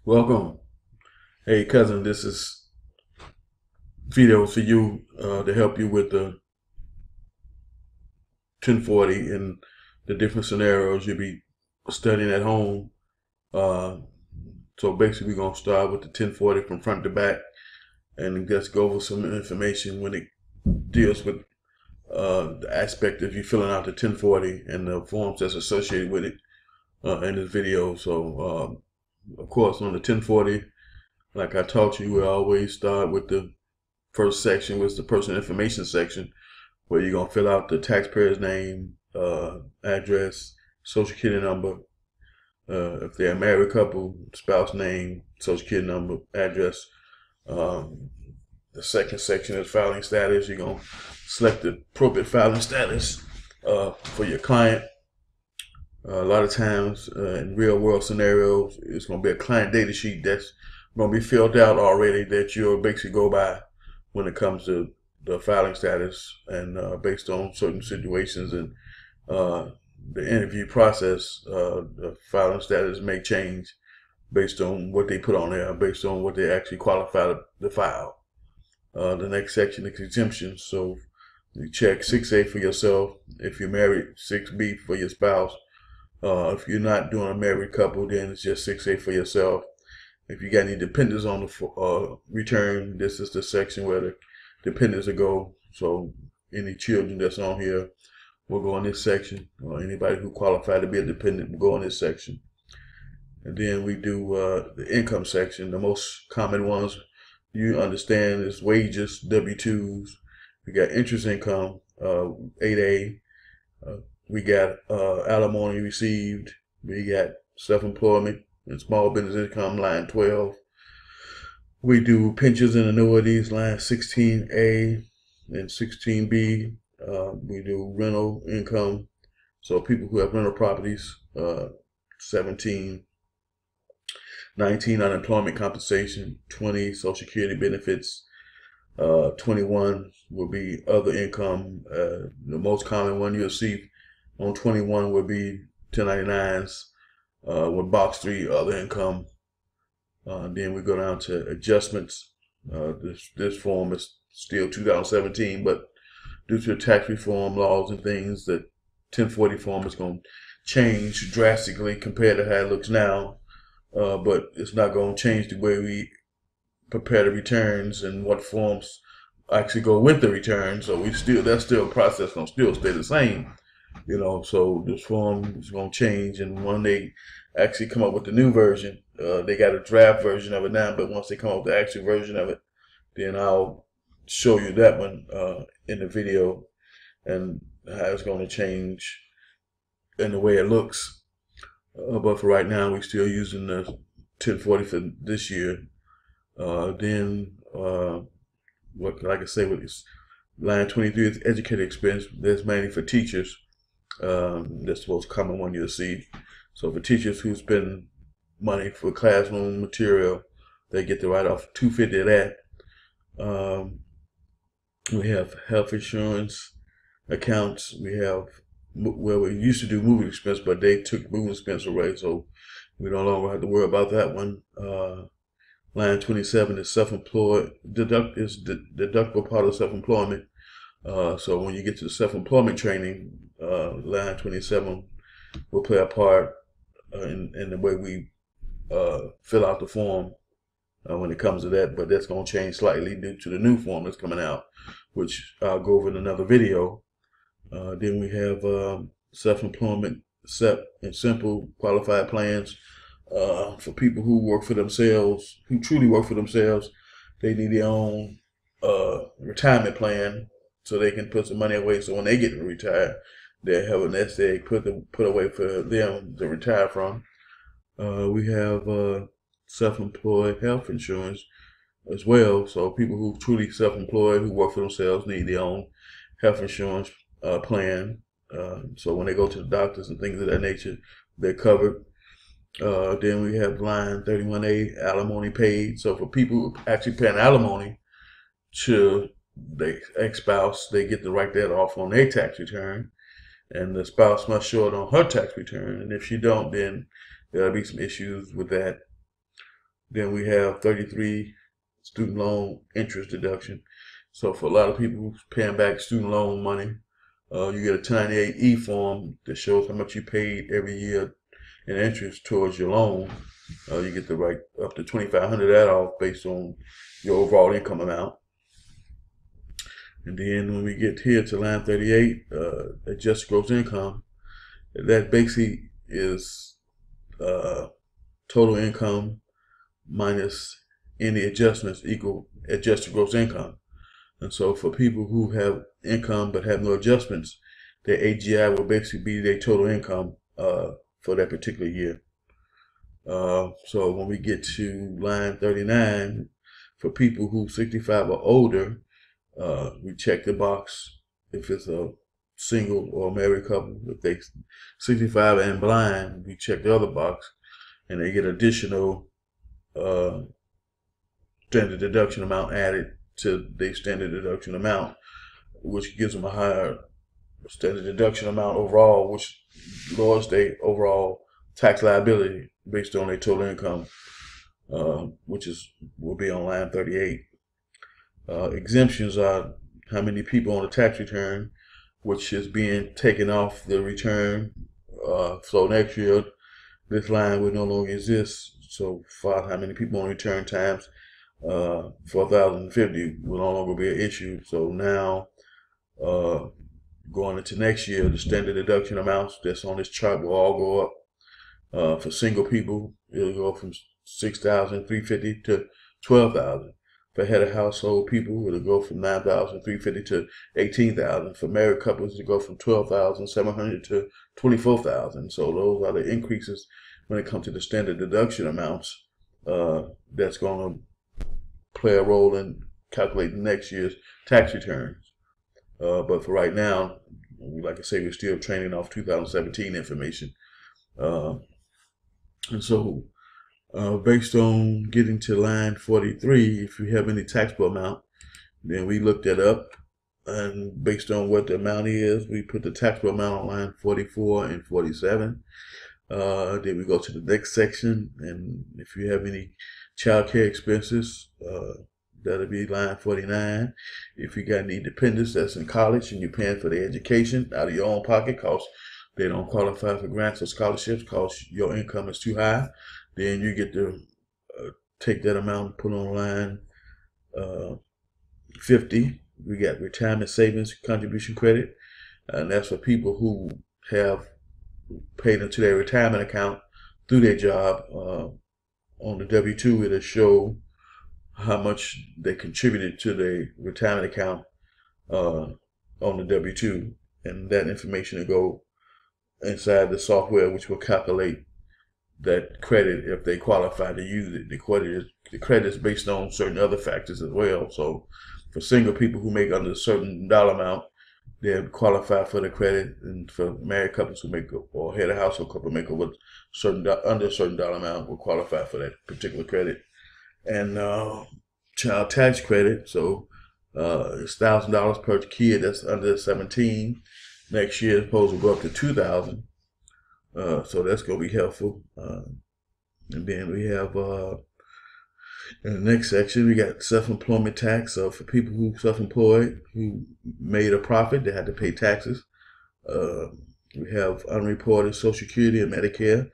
Welcome. Hey cousin, this is video for you to help you with the 1040 and the different scenarios you'll be studying at home. Uh, so basically we're going to start with the 1040 from front to back and just go over some information when it deals with the aspect of you filling out the 1040 and the forms that's associated with it in this video. So of course on the 1040, like I taught you, we always start with the first section, was the personal information section, where you're going to fill out the taxpayer's name, address, social security number. If they're a married couple, spouse name, social security number, address. The second section is filing status. You're going to select the appropriate filing status for your client. A lot of times in real world scenarios, it's going to be a client data sheet that's going to be filled out already that you'll basically go by when it comes to the filing status, and based on certain situations and the interview process, the filing status may change based on what they put on there, based on what they actually qualify to file. The next section is exemptions. So you check 6A for yourself if you're married, 6B for your spouse. If you're not doing a married couple, then it's just 6A for yourself. If you got any dependents on the return, this is the section where the dependents will go. So any children that's on here will go in this section, or anybody who qualified to be a dependent will go in this section. And then we do the income section. The most common ones you understand is wages, W-2s. We got interest income, 8A. We got alimony received. We got self-employment and small business income, line 12. We do pensions and annuities, line 16A and 16B. We do rental income, so people who have rental properties, 17. 19, unemployment compensation. 20, social security benefits. 21 will be other income. The most common one you'll see on 21 will be 1099s. With box 3, other income. Then we go down to adjustments. This form is still 2017, but due to the tax reform laws and things, the 1040 form is going to change drastically compared to how it looks now. But it's not going to change the way we prepare the returns and what forms actually go with the return. So that's still a process going to still stay the same. So this form is going to change, and when they actually come up with the new version, they got a draft version of it now, but once they come up with the actual version of it, then I'll show you that one in the video and how it's going to change and the way it looks. But for right now, we're still using the 1040 for this year. Then, like I say, with this line 23 is educator expense. That's mainly for teachers. That's the most common one you'll see. So for teachers who spend money for classroom material, they get the write-off $250 of that. We have health insurance accounts. We have, well, we used to do moving expense, but they took moving expense away, so we no longer have to worry about that one. Line 27 is self-employed. Deductible part of self-employment. So when you get to the self-employment training, line 27 will play a part in the way we fill out the form when it comes to that. But that's going to change slightly due to the new form that's coming out, which I'll go over in another video. Then we have self-employment SEP and simple qualified plans for people who work for themselves, who truly work for themselves. They need their own retirement plan so they can put some money away. So when they get to retire, they have a nest egg put away for them to retire from. We have self-employed health insurance as well. So people who truly self-employed, who work for themselves, need their own health insurance plan. So when they go to the doctors and things of that nature, they're covered. Then we have line 31A, alimony paid. So for people who actually pay an alimony to the ex-spouse, they get to write that off on their tax return. And the spouse must show it on her tax return. And if she don't, then there'll be some issues with that. Then we have 33 student loan interest deduction. So for a lot of people paying back student loan money, you get a 1098E form that shows how much you paid every year in interest towards your loan. You get to write up to $2,500 that off based on your overall income amount. And then when we get here to line 38, adjusted gross income, that basically is total income minus any adjustments equal adjusted gross income. And so for people who have income but have no adjustments, their AGI will basically be their total income for that particular year. So when we get to line 39, for people who 65 or older, we check the box if it's a single or married couple. If they 65 and blind, we check the other box, and they get additional standard deduction amount added to their standard deduction amount, which gives them a higher standard deduction amount overall, which lowers their overall tax liability based on their total income, which will be on line 38. Exemptions are how many people on the tax return, which is being taken off the return. So next year, this line will no longer exist. So for how many people on return times 4,050 will no longer be an issue. So now, going into next year, the standard deduction amounts that's on this chart will all go up. For single people, it'll go from 6,350 to 12,000. For head of household people, it'll go from 9,350 to 18,000. For married couples, it'll go from 12,700 to 24,000. So those are the increases when it comes to the standard deduction amounts. That's going to play a role in calculating next year's tax returns. But for right now, like I say, we're still training off 2017 information. And so, based on getting to line 43, if you have any taxable amount, then we looked that up. And based on what the amount is, we put the taxable amount on line 44 and 47. Then we go to the next section. And if you have any child care expenses, that'll be line 49. If you got any dependents that's in college and you're paying for their education out of your own pocket, because they don't qualify for grants or scholarships because your income is too high, then you get to take that amount and put on line 50. We got retirement savings contribution credit, and that's for people who have paid into their retirement account through their job. On the W-2, it'll show how much they contributed to their retirement account on the W-2, and that information will go inside the software, which will calculate that credit if they qualify to use it. The credit is based on certain other factors as well. So for single people who make under a certain dollar amount, they qualify for the credit, and for married couples who make, or head of household couple make over under a certain dollar amount, will qualify for that particular credit. And child tax credit, so it's $1,000 per kid that's under 17. Next year, it's supposed to go up to $2,000. So that's going to be helpful. And then we have, in the next section, we got self-employment tax. So for people who self-employed, who made a profit, they had to pay taxes. We have unreported Social Security and Medicare,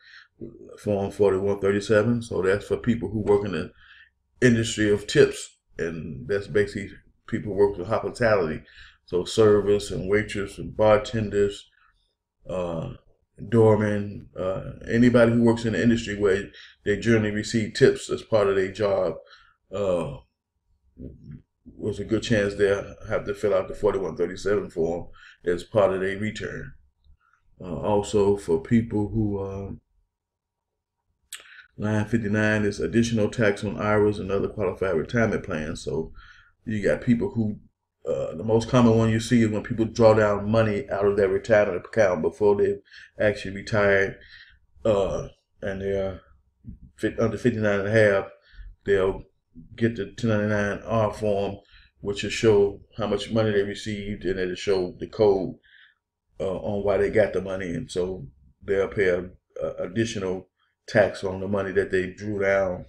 Form 4137. So that's for people who work in the industry of tips. And that's basically people who work with hospitality. So service and waitress and bartenders, doormen, anybody who works in the industry where they generally receive tips as part of their job, was a good chance they'll have to fill out the 4137 form as part of their return. Also for people who, line 59 is additional tax on IRAs and other qualified retirement plans. So you got people who, the most common one you see is when people draw down money out of their retirement account before they've actually retired, and they're under 59 and a half, they'll get the 1099-R form, which will show how much money they received, and it'll show the code on why they got the money. And so they'll pay a additional tax on the money that they drew down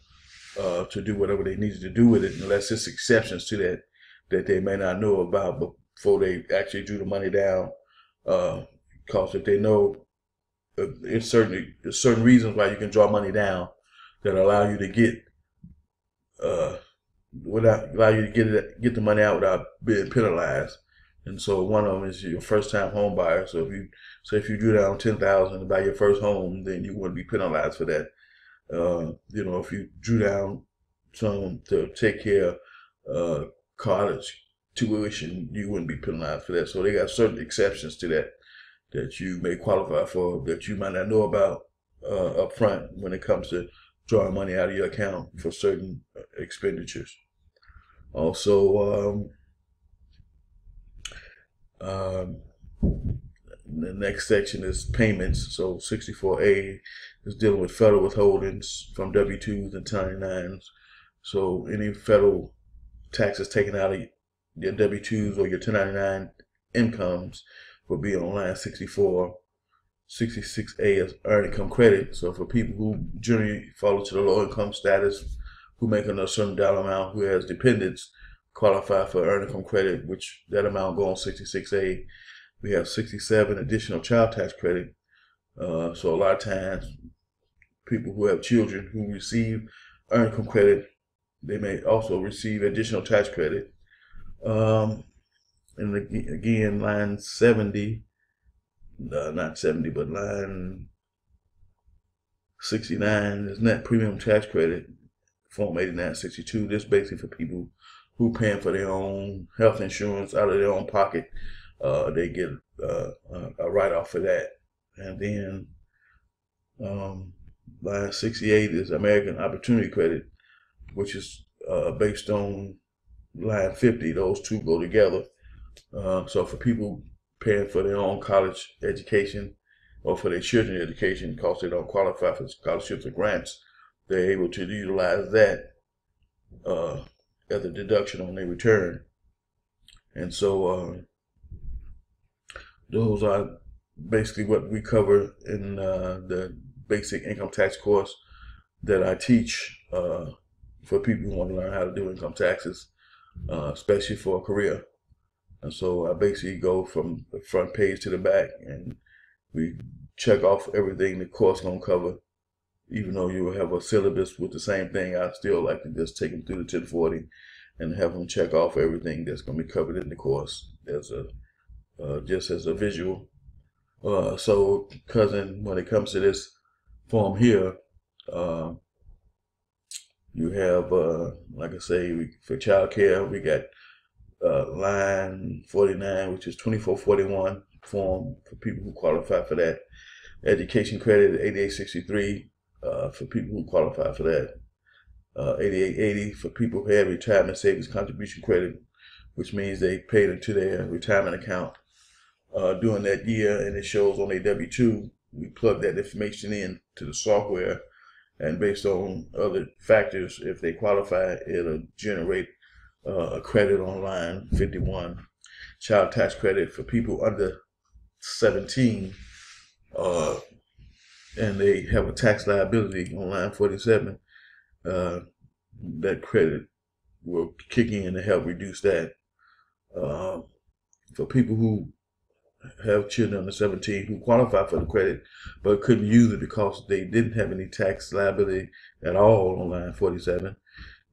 to do whatever they needed to do with it, unless it's exceptions to that they may not know about before they actually drew the money down. Because if they know, there's certain reasons why you can draw money down that allow you to get get the money out without being penalized. And so one of them is your first time home buyer. So if you drew down $10,000 to buy your first home, then you wouldn't be penalized for that. If you drew down some to take care of college tuition, you wouldn't be penalized for that. So they got certain exceptions to that you may qualify for that you might not know about up front when it comes to drawing money out of your account for certain expenditures. Also, the next section is payments. So 64A is dealing with federal withholdings from W-2s and 1099s. So any federal taxes taken out of your W-2s or your 1099 incomes will be on line 64. 66A is earned income credit. So for people who generally fall into the low income status, who make a certain dollar amount, who has dependents, qualify for earned income credit, which that amount go on 66A. We have 67 additional child tax credit. So a lot of times, people who have children who receive earned income credit, they may also receive additional tax credit. And again, line 70, not 70, but line 69 is net premium tax credit, Form 8962. This basically for people who paying for their own health insurance out of their own pocket. They get a write-off for that. And then line 68 is American Opportunity Credit, which is based on line 50. Those two go together. So for people paying for their own college education or for their children's education, because they don't qualify for scholarships or grants, they're able to utilize that as a deduction on their return. And so those are basically what we cover in the basic income tax course that I teach for people who want to learn how to do income taxes, especially for a career. And so I basically go from the front page to the back, and we check off everything the course gonna cover. Even though you will have a syllabus with the same thing, I still like to just take them through the 1040 and have them check off everything that's gonna be covered in the course as just as a visual. So, cousin, when it comes to this form here, you have, like I say, for child care, we got line 49, which is 2441 form for people who qualify for that. Education credit 8863 for people who qualify for that. 8880 for people who have retirement savings contribution credit, which means they paid into their retirement account during that year, and it shows on their W-2. We plug that information in to the software, and based on other factors, if they qualify, it'll generate a credit on line 51. Child tax credit for people under 17, and they have a tax liability on line 47. That credit will kick in to help reduce that. For people who have children under 17 who qualify for the credit but couldn't use it because they didn't have any tax liability at all on line 47,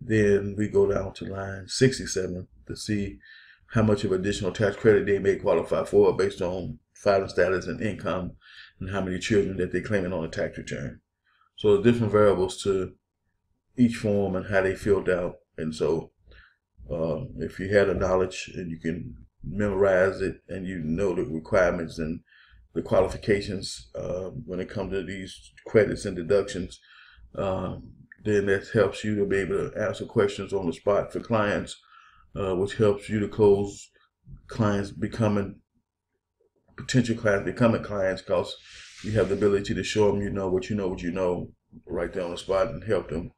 then we go down to line 67 to see how much of additional tax credit they may qualify for based on filing status and income and how many children that they're claiming on a tax return. So there's different variables to each form and how they filled out. And so if you had the knowledge and you can memorize it and you know the requirements and the qualifications when it comes to these credits and deductions, then that helps you to be able to answer questions on the spot for clients, which helps you to close clients potential clients becoming clients, because you have the ability to show them what you know right there on the spot and help them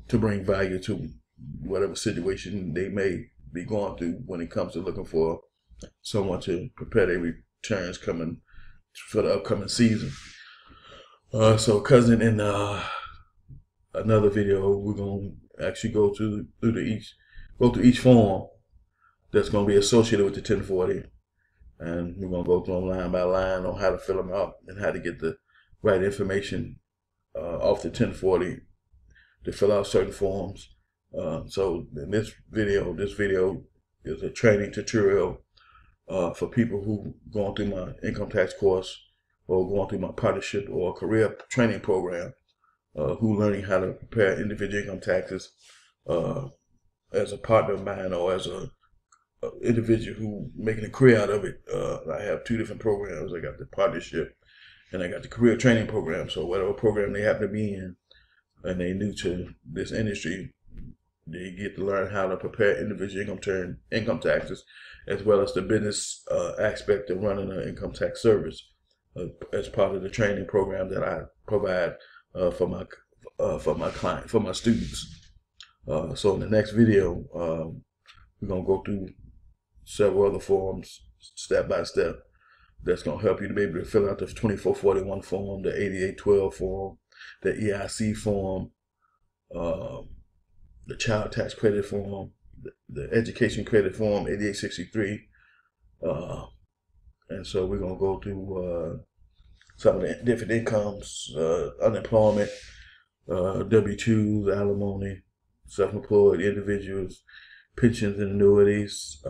to bring value to whatever situation they may be going through when it comes to looking for someone to prepare their returns coming for the upcoming season. So cousin, in another video, we're gonna actually go through each form that's gonna be associated with the 1040, and we're gonna go through them line by line on how to fill them out and how to get the right information off the 1040 to fill out certain forms. So in this video is a training tutorial for people who going through my income tax course or going through my partnership or career training program, who learning how to prepare individual income taxes as a partner of mine or as a individual who making a career out of it. I have two different programs. I got the partnership and I got the career training program. So whatever program they happen to be in and they new to this industry, they get to learn how to prepare individual income taxes, as well as the business aspect of running an income tax service as part of the training program that I provide for my students. So in the next video, we're gonna go through several other forms step by step that's gonna help you to be able to fill out the 2441 form, the 8812 form, the EIC form, the child tax credit form, the education credit form, 8863. And so we're gonna go through some of the different incomes, unemployment, W-2s, alimony, self-employed individuals, pensions and annuities,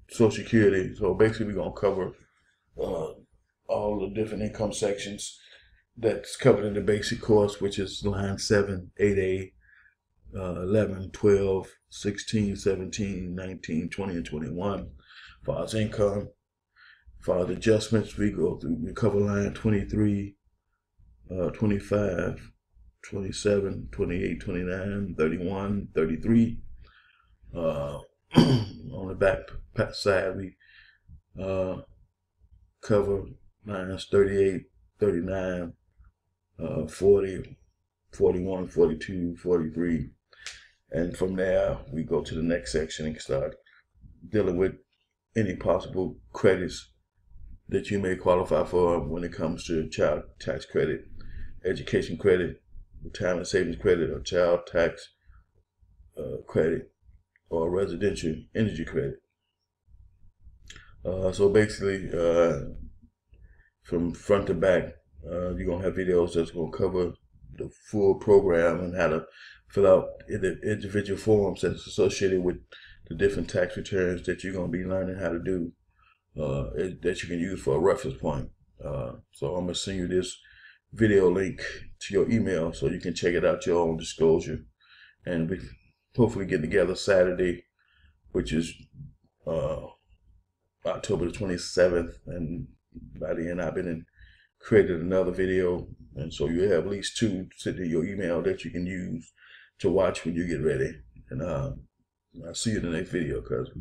Social Security. So basically we're gonna cover all the different income sections that's covered in the basic course, which is line 7, 8A, 11, 12, 16, 17, 19, 20, and 21. As far as income, as far as adjustments, we cover line 23, 25, 27, 28, 29, 31, 33. On the back side, we cover lines 38, 39, 40, 41, 42, 43. And from there, we go to the next section and start dealing with any possible credits that you may qualify for when it comes to child tax credit, education credit, retirement savings credit, or child tax credit, or residential energy credit. So basically, from front to back, you're going to have videos that's going to cover the full program and how to fill out the individual forms that's associated with the different tax returns that you're going to be learning how to do, that you can use for a reference point. So I'm going to send you this video link to your email so you can check it out, your own disclosure. And we hopefully get together Saturday, which is October the 27th. And by the end, I've been created another video. And so you have at least two sitting in your email that you can use to watch when you get ready. And I'll see you in the next video, cuz.